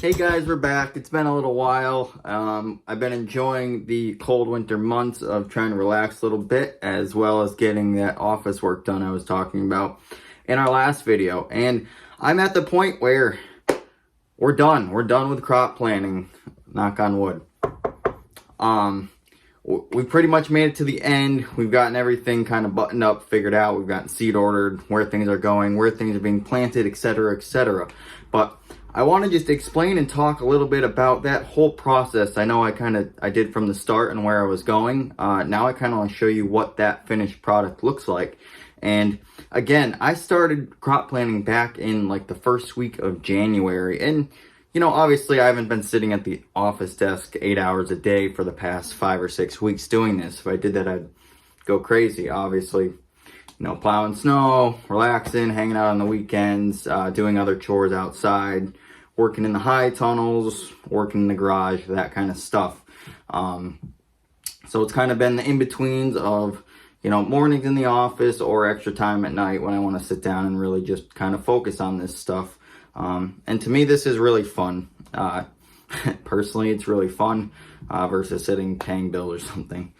Hey guys, we're back. It's been a little while. I've been enjoying the cold winter months of trying to relax a little bit, as well as getting that office work done I was talking about in our last video. And I'm at the point where we're done. We're done with crop planting. Knock on wood. We pretty much made it to the end. We've gotten everything kind of buttoned up, figured out. We've gotten seed ordered, where things are going, where things are being planted, etc., etc. But I want to just explain and talk a little bit about that whole process. I know I did from the start and where I was going. Now I kind of want to show you what that finished product looks like. And again, I started crop planting back in like the first week of January. And you know, obviously I haven't been sitting at the office desk 8 hours a day for the past 5 or 6 weeks doing this. If I did that, I'd go crazy. Obviously, you know, plowing snow, relaxing, hanging out on the weekends, doing other chores outside, working in the high tunnels, working in the garage, that kind of stuff. So it's kind of been the in-betweens of, you know, mornings in the office or extra time at night when I want to sit down and really just kind of focus on this stuff. And to me, this is really fun. Personally, it's really fun versus sitting paying bills or something.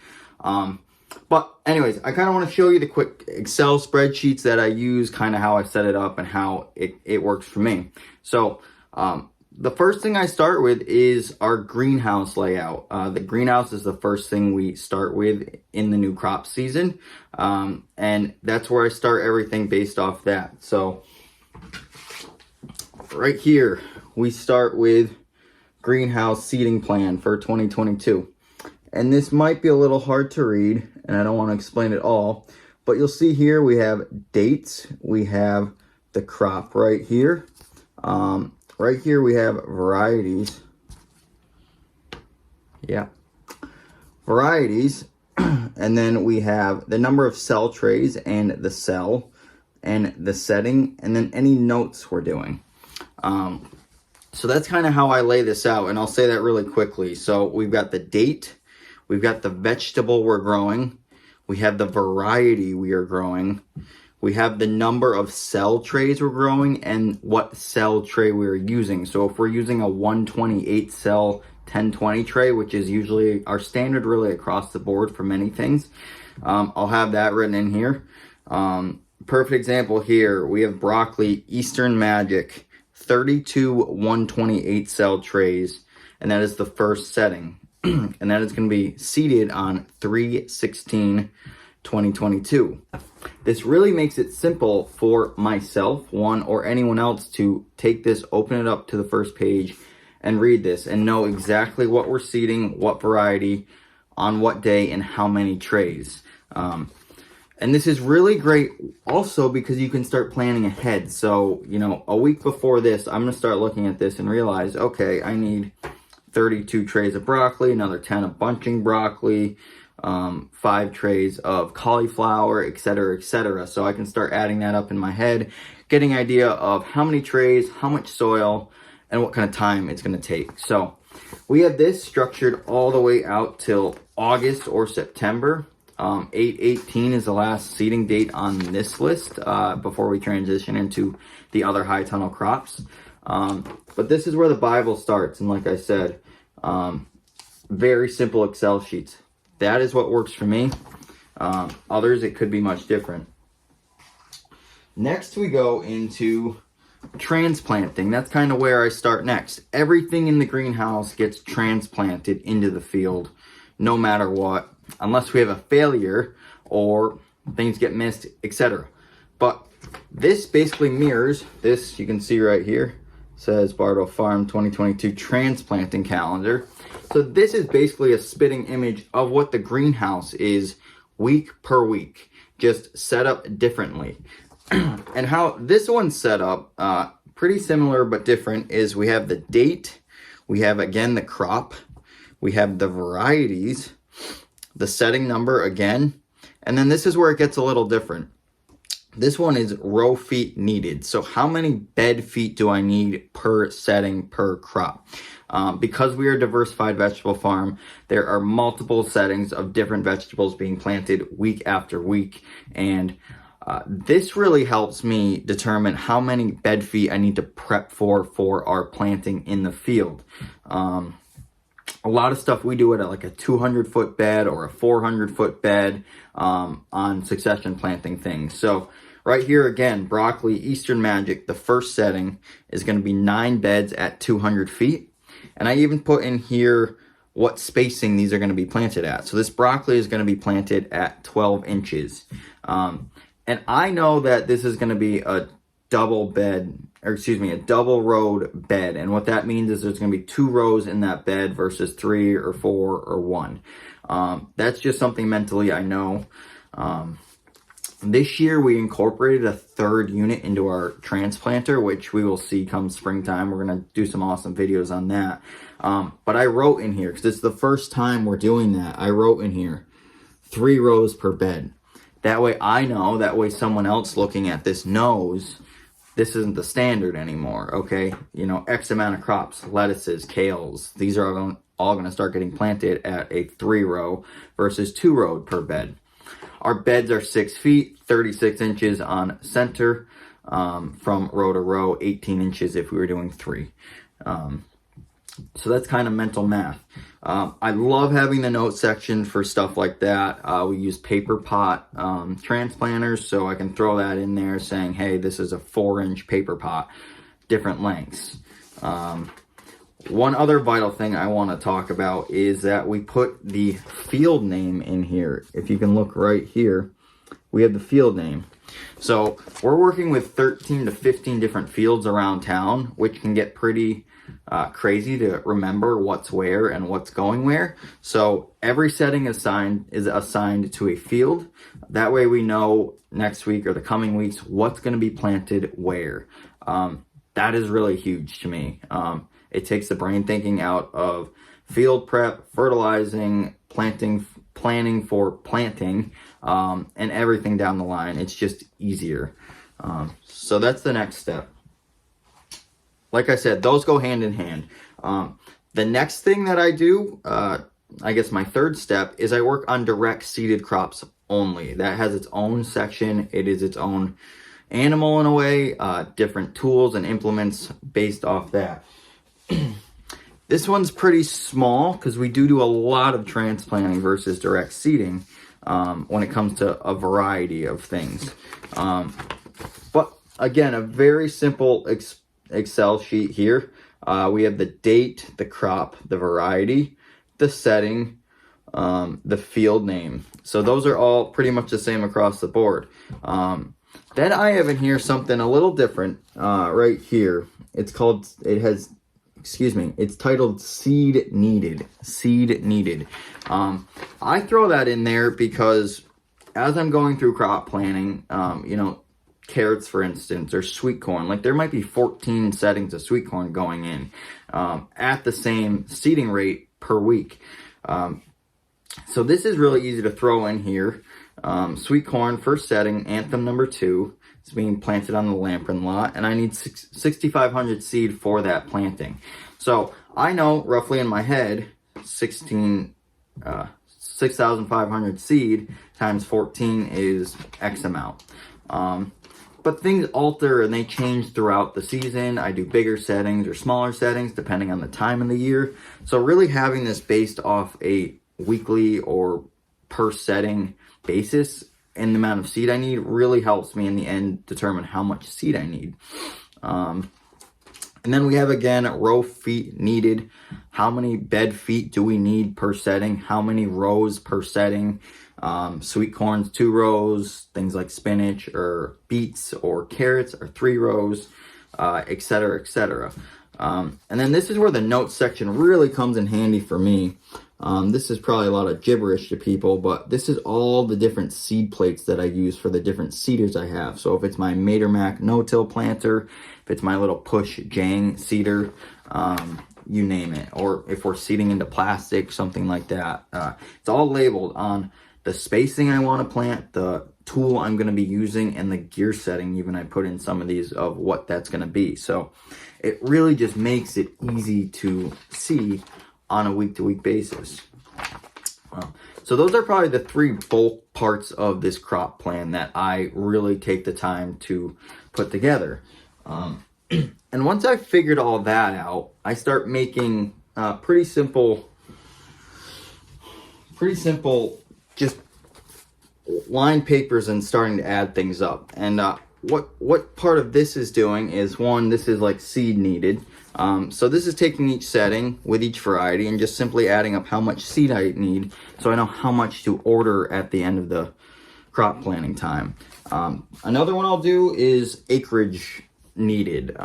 But anyways, I kind of want to show you the quick Excel spreadsheets that I use, kind of how I set it up and how it works for me. So the first thing I start with is our greenhouse layout. The greenhouse is the first thing we start with in the new crop season. And that's where I start everything based off that. So right here, we start with greenhouse seeding plan for 2022. And this might be a little hard to read, and I don't want to explain it all, but you'll see here we have dates, we have the crop right here. Right here we have varieties. Yeah, varieties. And then we have the number of cell trays and the cell and the setting, and then any notes we're doing. So that's kind of how I lay this out, and I'll say that really quickly. So we've got the date, we've got the vegetable we're growing, we have the variety we are growing, we have the number of cell trays we're growing, and what cell tray we're using. So if we're using a 128 cell 1020 tray, which is usually our standard really across the board for many things, I'll have that written in here. Perfect example here, we have broccoli Eastern Magic 32 128 cell trays, and that is the first setting. And that is going to be seeded on 3/16/2022. This really makes it simple for myself, one, or anyone else to take this, open it up to the first page, and read this and know exactly what we're seeding, what variety, on what day, and how many trays. And this is really great also because you can start planning ahead. So, you know, a week before this, I'm going to start looking at this and realize, okay, I need 32 trays of broccoli, another 10 of bunching broccoli, 5 trays of cauliflower, etc., etc. So I can start adding that up in my head, getting an idea of how many trays, how much soil, and what kind of time it's going to take. So we have this structured all the way out till August or September. 8/18 is the last seeding date on this list before we transition into the other high tunnel crops. But this is where the Bible starts. And like I said, very simple Excel sheets. That is what works for me. Others, it could be much different. Next, we go into transplanting. That's kind of where I start next. Everything in the greenhouse gets transplanted into the field, no matter what, unless we have a failure or things get missed, etc. But this basically mirrors this. You can see right here, says Bardwell Farm 2022 transplanting calendar. So this is basically a spitting image of what the greenhouse is week per week, just set up differently. And how this one's set up, pretty similar but different, is we have the date, we have again the crop, we have the varieties, the setting number again, and then this is where it gets a little different. This one is row feet needed. So how many bed feet do I need per setting per crop? Because we are a diversified vegetable farm, there are multiple settings of different vegetables being planted week after week. And This really helps me determine how many bed feet I need to prep for our planting in the field. A lot of stuff we do it at like a 200-foot bed or a 400-foot bed on succession planting things. So right here again, broccoli, Eastern Magic, the first setting is going to be 9 beds at 200 feet. And I even put in here what spacing these are going to be planted at. So this broccoli is going to be planted at 12 inches. And I know that this is going to be a double rowed bed. And what that means is there's going to be 2 rows in that bed versus 3 or 4 or 1. That's just something mentally I know. This year we incorporated a 3rd unit into our transplanter, which we will see come springtime. We're going to do some awesome videos on that. But I wrote in here, because it's the first time we're doing that, I wrote in here 3 rows per bed. That way I know, that way someone else looking at this knows this isn't the standard anymore, okay? You know, X amount of crops, lettuces, kales, these are all going to start getting planted at a 3-row versus 2-row per bed. Our beds are 6 feet, 36 inches on center, from row to row, 18 inches if we were doing 3. So that's kind of mental math. I love having the note section for stuff like that. We use paper pot transplanters, so I can throw that in there saying, hey, this is a 4-inch paper pot, different lengths. One other vital thing I want to talk about is that we put the field name in here. If you can look right here, we have the field name. So we're working with 13 to 15 different fields around town, which can get pretty crazy to remember what's where and what's going where. So every setting is assigned to a field. That way we know next week or the coming weeks what's going to be planted where. That is really huge to me. It takes the brain thinking out of field prep, fertilizing, planting for planting, and everything down the line. It's just easier. So that's the next step. Like I said, those go hand in hand. The next thing that I do, I guess my 3rd step, is I work on direct seeded crops only. That has its own section. It is its own animal in a way, different tools and implements based off that. This one's pretty small because we do a lot of transplanting versus direct seeding when it comes to a variety of things. But again, a very simple Excel sheet here. We have the date, the crop, the variety, the setting, the field name. So those are all pretty much the same across the board. Then I have in here something a little different right here. It's titled Seed Needed. Seed Needed. I throw that in there because as I'm going through crop planning, you know, carrots, for instance, or sweet corn, like there might be 14 settings of sweet corn going in at the same seeding rate per week. So this is really easy to throw in here. Sweet corn, first setting, anthem number 2. It's being planted on the Lamprey lot, and I need 6,500 seed for that planting. So I know roughly in my head, 6,500 seed times 14 is X amount. But things alter and they change throughout the season. I do bigger settings or smaller settings depending on the time of the year. So really having this based off a weekly or per setting basis and the amount of seed I need really helps me in the end determine how much seed I need. And then we have, again, row feet needed. How many bed feet do we need per setting? How many rows per setting? Sweet corn's 2 rows. Things like spinach or beets or carrots are 3 rows, etc., etc. And then this is where the notes section really comes in handy for me. This is probably a lot of gibberish to people, but this is all the different seed plates that I use for the different seeders I have. So if it's my Matermac no-till planter, if it's my little push Jang seeder, you name it. Or if we're seeding into plastic, something like that. It's all labeled on the spacing I want to plant, the tool I'm going to be using, and the gear setting even I put in some of these of what that's going to be. So it really just makes it easy to see on a week-to-week basis. So those are probably the 3 bulk parts of this crop plan that I really take the time to put together. And once I figured all that out, I start making pretty simple just line papers and starting to add things up. And what part of this is doing is, one, this is like seed needed. So this is taking each setting with each variety and just simply adding up how much seed I need, so I know how much to order at the end of the crop planting time. Another one I'll do is acreage needed.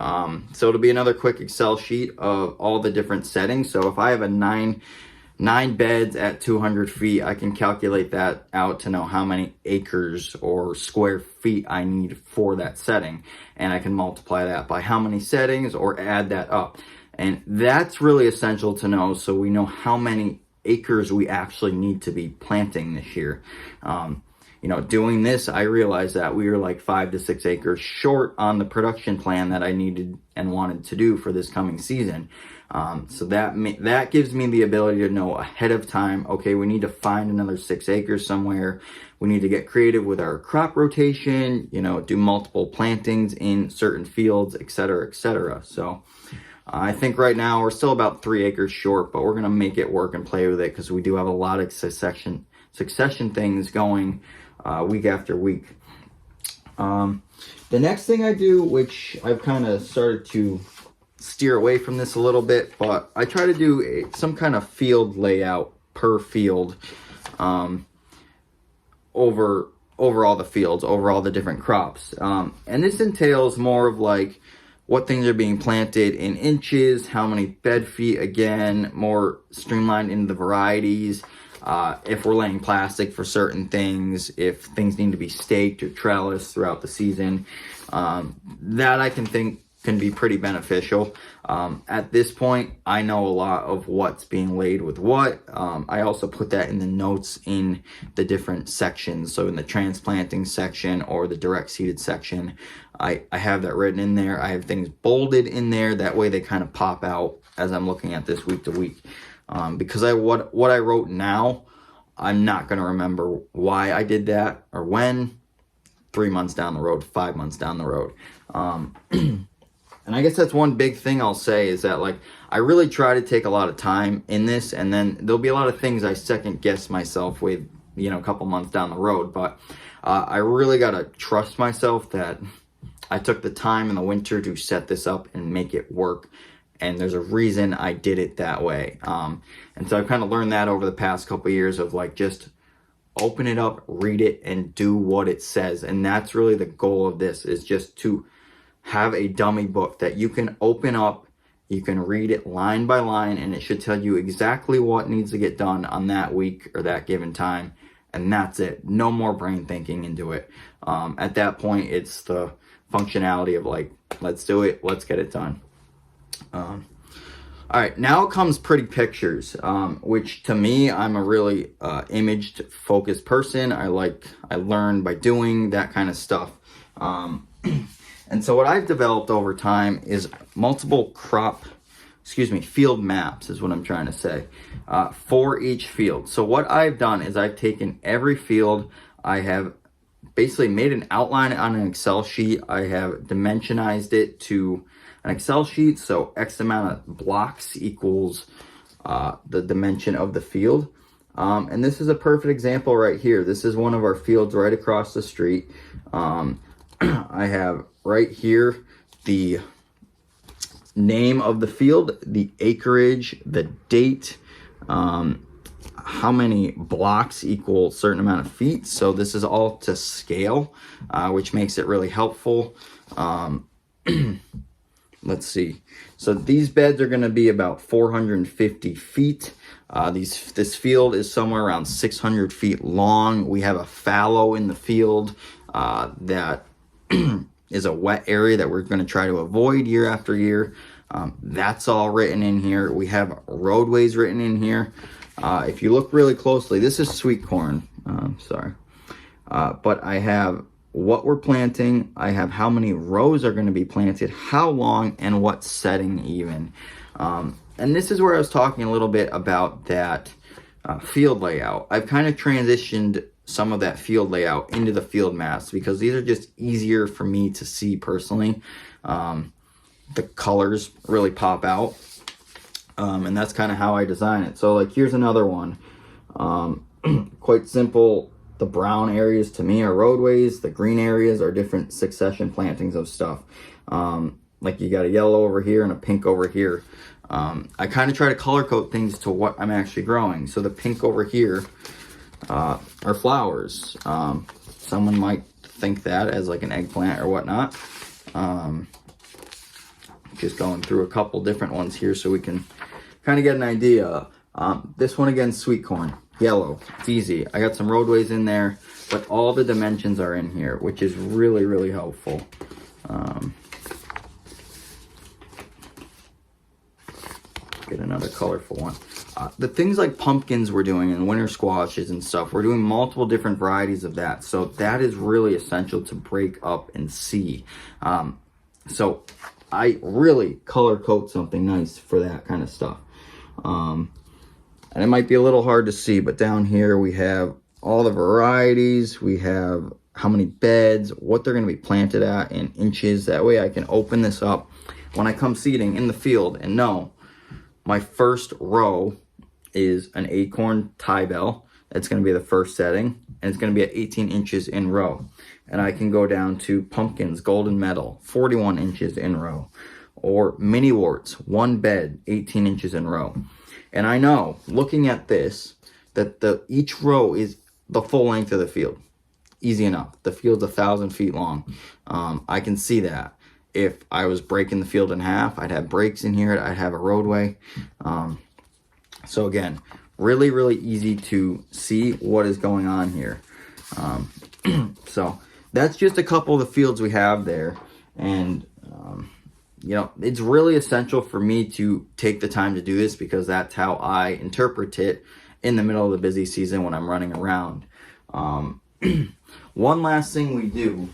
So it'll be another quick Excel sheet of all the different settings. So if I have a nine beds at 200 feet, I can calculate that out to know how many acres or square feet I need for that setting. And I can multiply that by how many settings or add that up. And that's really essential to know, so we know how many acres we actually need to be planting this year. You know, doing this, I realized that we were like 5 to 6 acres short on the production plan that I needed and wanted to do for this coming season. So that gives me the ability to know ahead of time, okay, we need to find another 6 acres somewhere. We need to get creative with our crop rotation, you know, do multiple plantings in certain fields, etc., etc. So I think right now we're still about 3 acres short, but we're going to make it work and play with it, because we do have a lot of succession things going week after week. The next thing I do, which I've kind of started to steer away from this a little bit, but I try to do some kind of field layout per field, over all the fields, over all the different crops. And this entails more of like what things are being planted in inches, how many bed feet, again, more streamlined into the varieties. If we're laying plastic for certain things, if things need to be staked or trellised throughout the season, that I can think can be pretty beneficial. At this point, I know a lot of what's being laid with what. I also put that in the notes in the different sections. So in the transplanting section or the direct seeded section, I have that written in there. I have things bolded in there. That way they kind of pop out as I'm looking at this week to week. Because what I wrote now, I'm not going to remember why I did that or when, 3 months down the road, 5 months down the road. And I guess that's one big thing I'll say, is that like I really try to take a lot of time in this, and then there'll be a lot of things I second guess myself with, you know, a couple months down the road. But I really got to trust myself that I took the time in the winter to set this up and make it work. And there's a reason I did it that way. And so I've kind of learned that over the past couple of years of like, just open it up, read it, and do what it says. And that's really the goal of this, is just to have a dummy book that you can open up, you can read it line by line, and it should tell you exactly what needs to get done on that week or that given time. And that's it. No more brain thinking into it. At that point, it's the functionality of like, let's do it, let's get it done. All right, now comes pretty pictures, which to me, I'm a really image focused person. I learn by doing that kind of stuff. And so what I've developed over time is multiple field maps is what I'm trying to say, for each field. So what I've done is I've taken every field, I have basically made an outline on an Excel sheet. I have dimensionized it to an Excel sheet. So X amount of blocks equals the dimension of the field. And this is a perfect example right here. This is one of our fields right across the street. I have right here the name of the field, the acreage, the date, how many blocks equal a certain amount of feet. So this is all to scale, which makes it really helpful. Let's see. So these beds are going to be about 450 feet. This field is somewhere around 600 feet long. We have a fallow in the field that is a wet area that we're going to try to avoid year after year. That's all written in here. We have roadways written in here. If you look really closely, this is sweet corn. But I have what we're planting. I have how many rows are going to be planted, how long, and what setting even. And this is where I was talking a little bit about that field layout. I've kind of transitioned some of that field layout into the field maps because these are just easier for me to see personally. The colors really pop out, and that's kind of how I design it. So like here's another one. Quite simple. The brown areas to me are roadways. The green areas are different succession plantings of stuff. Like you got a yellow over here and a pink over here. I kind of try to color code things to what I'm actually growing. So the pink over here are flowers. Someone might think that as like an eggplant or whatnot. Just going through a couple different ones here so we can kind of get an idea. This one again, sweet corn, yellow. It's easy. I got some roadways in there, but all the dimensions are in here, which is really, really helpful. Get another colorful one. The things like pumpkins we're doing and winter squashes and stuff, we're doing multiple different varieties of that. So that is really essential to break up and see. So I really color code something nice for that kind of stuff. And it might be a little hard to see, but down here we have all the varieties. We have how many beds, what they're going to be planted at in inches. That way I can open this up when I come seeding in the field and know my first row is an acorn tie bell. That's going to be the first setting, and it's going to be at 18 inches in row. And I can go down to pumpkins, golden medal, 41 inches in row. Or mini worts, one bed, 18 inches in row. And I know, looking at this, that each row is the full length of the field. Easy enough. The field's 1,000 feet long. I can see that. If I was breaking the field in half, I'd have breaks in here. I'd have a roadway. So again, really, really easy to see what is going on here. So that's just a couple of the fields we have there. And, you know, it's really essential for me to take the time to do this because that's how I interpret it in the middle of the busy season when I'm running around. One last thing we do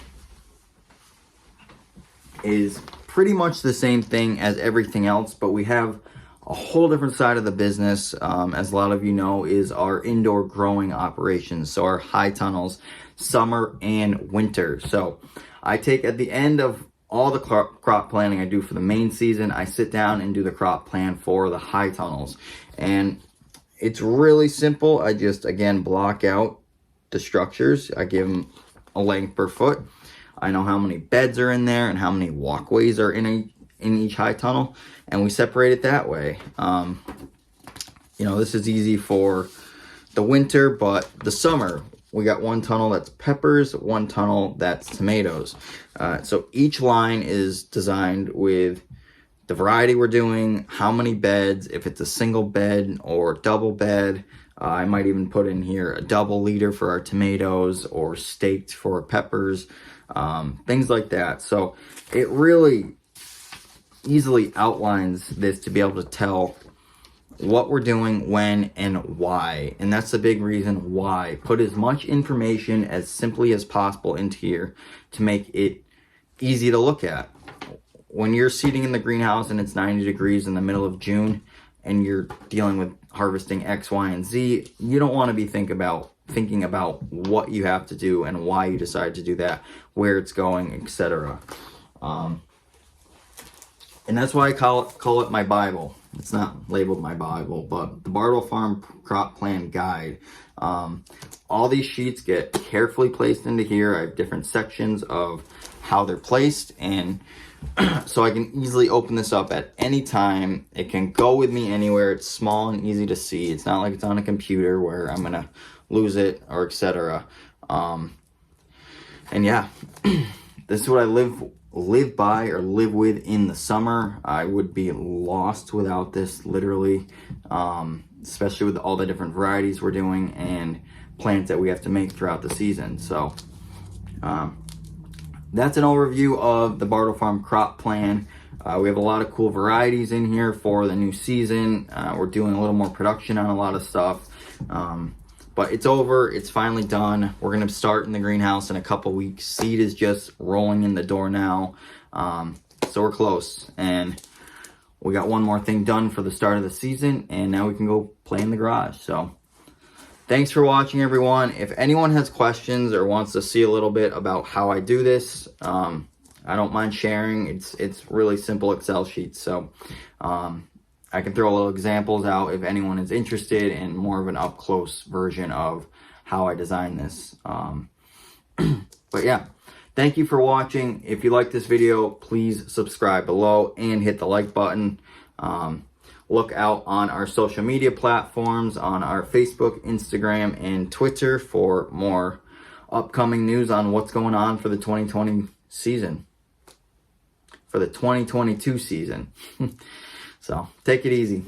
is pretty much the same thing as everything else, but we have a whole different side of the business, as a lot of you know, is our indoor growing operations. So our high tunnels, summer and winter. So I take at the end of all the crop planning I do for the main season, I sit down and do the crop plan for the high tunnels. And it's really simple. I just, again, block out the structures. I give them a length per foot. I know how many beds are in there and how many walkways are in each high tunnel, and we separate it that way. You know, this is easy for the winter, but the summer, we got one tunnel that's peppers, one tunnel that's tomatoes. So each line is designed with the variety we're doing, how many beds, if it's a single bed or double bed. I might even put in here a double liter for our tomatoes or staked for our peppers. Things like that. So it really easily outlines this to be able to tell what we're doing, when, and why. And that's the big reason why. Put as much information as simply as possible into here to make it easy to look at. When you're seeding in the greenhouse and it's 90 degrees in the middle of June and you're dealing with harvesting X, Y, and Z, you don't want to be thinking about what you have to do and why you decide to do that, where it's going, etc. And that's why I call it my Bible. It's not labeled my Bible, but the Bardwell Farm Crop Plan Guide. All these sheets get carefully placed into here. I have different sections of how they're placed, and so I can easily open this up at any time. It can go with me anywhere. It's small and easy to see. It's not like it's on a computer where I'm gonna lose it or etc. And yeah, this is what I live by or live with in the summer. I would be lost without this, literally, especially with all the different varieties we're doing and plants that we have to make throughout the season. So that's an overview of the Bardwell Farm crop plan. We have a lot of cool varieties in here for the new season. We're doing a little more production on a lot of stuff. But it's over. It's finally done. We're going to start in the greenhouse in a couple weeks. Seed is just rolling in the door now. So we're close. And we got one more thing done for the start of the season. And now we can go play in the garage. So thanks for watching, everyone. If anyone has questions or wants to see a little bit about how I do this, I don't mind sharing. It's really simple Excel sheets. So I can throw little examples out if anyone is interested in more of an up close version of how I design this. But yeah, thank you for watching. If you like this video, please subscribe below and hit the like button. Look out on our social media platforms, on our Facebook, Instagram, and Twitter for more upcoming news on what's going on for the 2020 season. For the 2022 season. So take it easy.